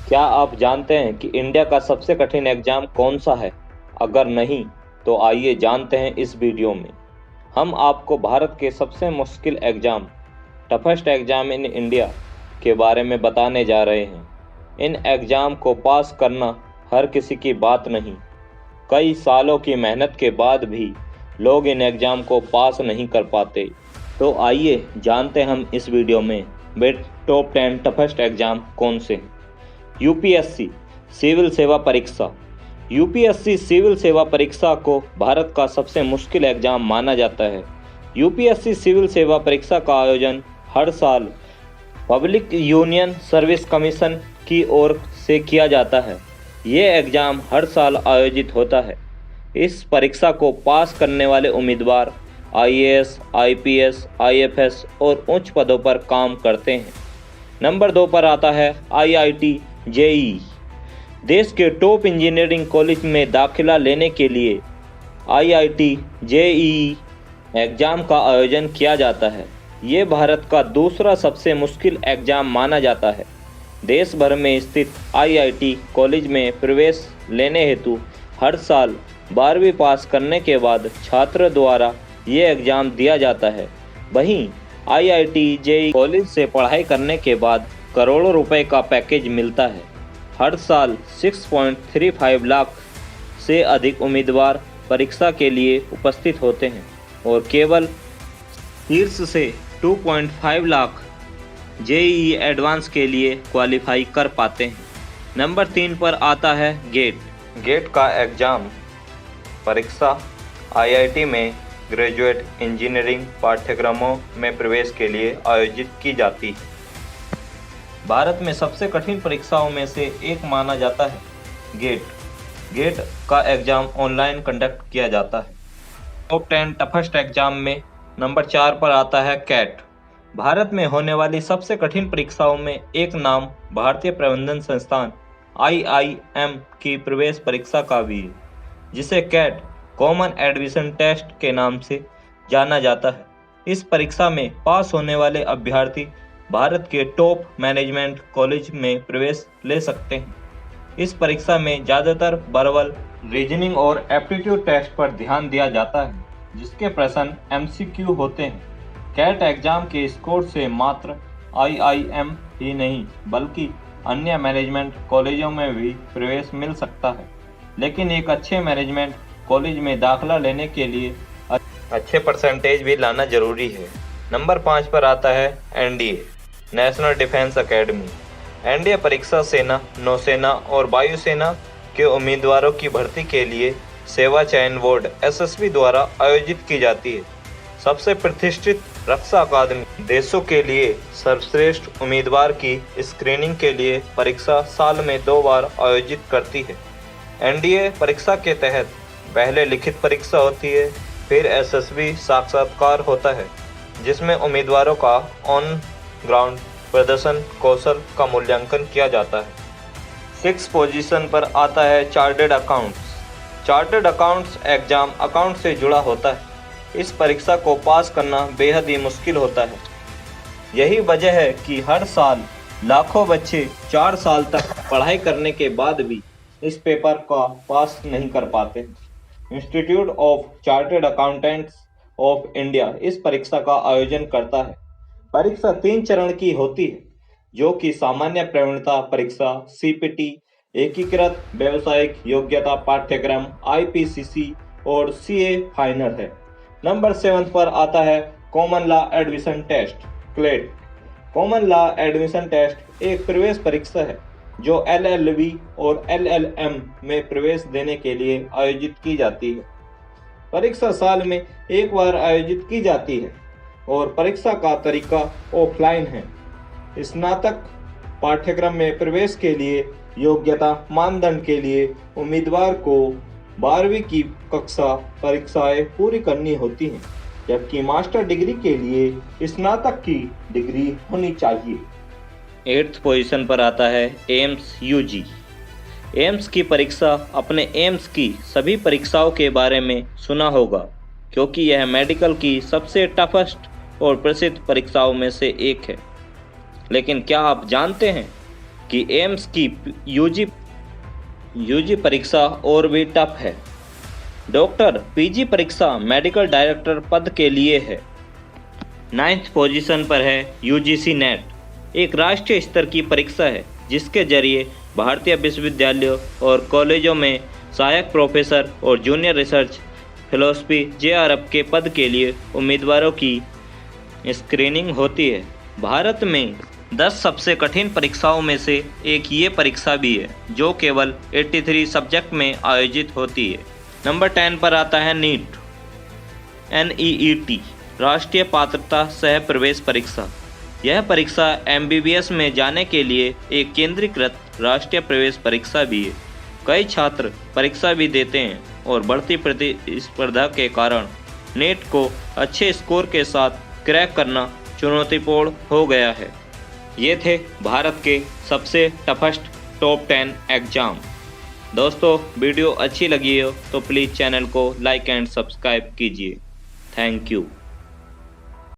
क्या आप जानते हैं कि इंडिया का सबसे कठिन एग्जाम कौन सा है? अगर नहीं, तो आइए जानते हैं इस वीडियो में। हम आपको भारत के सबसे मुश्किल exam, toughest exam in India के बारे में बताने जा रहे हैं। इन एग्जाम को पास करना हर किसी की बात नहीं। कई सालों की मेहनत के बाद भी लोग इन एग्जाम को पास नहीं कर पाते। तो आइए जानते हम इस वीडियो में वे टॉप 10 टफेस्ट एग्जाम कौन से हैं। यूपीएससी सिविल सेवा परीक्षा। यूपीएससी सिविल सेवा परीक्षा को भारत का सबसे मुश्किल एग्जाम माना जाता है। यूपीएससी सिविल सेवा परीक्षा का आयोजन हर साल पब्लिक यूनियन सर्विस कमीशन की ओर से किया जाता है। ये एग्जाम हर साल आयोजित होता है। इस परीक्षा को पास करने वाले उम्मीदवार आईएएस, आईपीएस, आईएफएस और उच्च पदों पर काम करते हैं। नंबर 2 पर आता है आईआईटी जेईई। देश के टॉप इंजीनियरिंग कॉलेज में दाखिला लेने के लिए आईआईटी जेईई एग्जाम का आयोजन किया जाता है। ये भारत का दूसरा सबसे मुश्किल एग्जाम माना जाता है। देश भर में स्थित आईआईटी कॉलेज में प्रवेश लेने हेतु हर साल 12वीं पास करने के बाद छात्र द्वारा ये एग्जाम दिया जाता है। वहीं आईआईटी जेईई कॉलेज से पढ़ाई करने के बाद करोड़ों रुपए का पैकेज मिलता है। हर साल 6.35 लाख से अधिक उम्मीदवार परीक्षा के लिए उपस्थित होते हैं और केवल शीर्ष से 2.5 लाख जेईई एडवांस के लिए क्वालिफाई कर पाते हैं। नंबर 3 पर आता है गेट। गेट का एग्जाम परीक्षा आईआईटी में ग्रेजुएट इंजीनियरिंग पाठ्यक्रमों में प्रवेश के लिए आयोजित की जाती है। भारत में सबसे कठिन परीक्षाओं में से एक माना जाता है गेट। गेट का एग्जाम ऑनलाइन कंडक्ट किया जाता है। टॉप 10 टफेस्ट एग्जाम में नंबर 4 पर आता है कैट। भारत में होने वाली सबसे कठिन परीक्षाओं में एक नाम भारतीय प्रबंधन संस्थान आईआईएम की प्रवेश परीक्षा का भी है, जिसे कैट कॉमन एडमिशन टेस्ट के नाम से जाना जाता है। इस परीक्षा में पास होने वाले अभ्यर्थी भारत के टॉप मैनेजमेंट कॉलेज में प्रवेश ले सकते हैं। इस परीक्षा में ज़्यादातर वर्बल, रीजनिंग और एप्टीट्यूड टेस्ट पर ध्यान दिया जाता है, जिसके प्रश्न एमसीक्यू होते हैं। कैट एग्जाम के स्कोर से मात्र आईआईएम ही नहीं बल्कि अन्य मैनेजमेंट कॉलेजों में भी प्रवेश मिल सकता है। लेकिन एक अच्छे मैनेजमेंट कॉलेज में दाखिला लेने के लिए अच्छे परसेंटेज भी लाना जरूरी है। नंबर 5 पर आता है NDA, national defence academy. NDA परीक्षा सेना, नौसेना और वायुसेना के उम्मीदवारों की भर्ती के लिए सेवा चयन बोर्ड एसएसबी द्वारा आयोजित की जाती है। सबसे प्रतिष्ठित रक्षा अकादमी देशों के लिए सर्वश्रेष्ठ उम्मीदवार की स्क्रीनिंग के लिए परीक्षा साल में 2 बार आयोजित करती है। एनडीए परीक्षा के तहत पहले लिखित परीक्षा होती है, फिर एसएसबी साक्षात्कार होता है, जिसमें उम्मीदवारों का ऑन ग्राउंड प्रदर्शन कौशल का मूल्यांकन किया जाता है। 6 पोजीशन पर आता है chartered accounts. Chartered accounts exam account से जुड़ा होता है। इस परीक्षा को पास करना बेहद ही मुश्किल होता है। यही वजह है कि हर साल लाखों बच्चे 4 साल तक पढ़ाई करने के बाद भी इस पेपर का पास नहीं कर पाते। Institute of chartered accountants of India इस परीक्षा का आयोजन करता है। परीक्षा 3 चरण की होती है, जो कि सामान्य प्रवीणता परीक्षा, सीपीटी, एकीकृत व्यावसायिक योग्यता पाठ्यक्रम, आईपीसीसी और सीए फाइनल है। नंबर 7 पर आता है common law admission test, CLAT. Common law admission test एक प्रवेश परीक्षा है जो एलएलबी और एलएलएम में प्रवेश देने के लिए आयोजित की जाती है। परीक्षा साल में एक बार आयोजित की जाती है और परीक्षा का तरीका ऑफलाइन है। स्नातक पाठ्यक्रम में प्रवेश के लिए योग्यता मानदंड के लिए उम्मीदवार को 12वीं की कक्षा परीक्षाएं पूरी करनी होती हैं, जबकि मास्टर डिग्री के लिए स्नातक की डिग्री होनी चाहिए। 8th पोजीशन पर आता है एम्स यूजी। एम्स की परीक्षा अपने एम्स की सभी परीक्षाओं के बारे में सुना होगा, क्योंकि यह मेडिकल की सबसे टफेस्ट और प्रसिद्ध परीक्षाओं में से एक है। लेकिन क्या आप जानते हैं कि एम्स की यूजी परीक्षा और भी टफ है। डॉक्टर पीजी परीक्षा मेडिकल डायरेक्टर पद के लिए है। 9th पोजीशन पर है यूजीसी नेट, एक राष्ट्रीय स्तर की परीक्षा है जिसके जरिए भारतीय विश्वविद्यालयों और कॉलेजों में सहायक प्रोफेसर और जूनियर रिसर्च फिलोसफी जेआरएफ के पद के लिए उम्मीदवारों की स्क्रीनिंग होती है। भारत में 10 सबसे कठिन परीक्षाओं में से एक ये परीक्षा भी है जो केवल 83 सब्जेक्ट में आयोजित होती है। नंबर 10 पर आता है नीट NEET, राष्ट्रीय पात्रता सह प्रवेश परीक्षा। यह परीक्षा MBBS में जाने के लिए एक केंद्रीकृत राष्ट्रीय प्रवेश परीक्षा भी है। कई छात्र परीक्षा भी देते हैं और बढ़ती प्रतिस्पर्धा के कारण नीट को अच्छे स्कोर के साथ क्रैक करना चुनौतीपूर्ण हो गया है। ये थे भारत के सबसे टफेस्ट टॉप 10 एग्जाम। दोस्तों, वीडियो अच्छी लगी हो तो प्लीज़ चैनल को लाइक एंड सब्सक्राइब कीजिए। Thank you.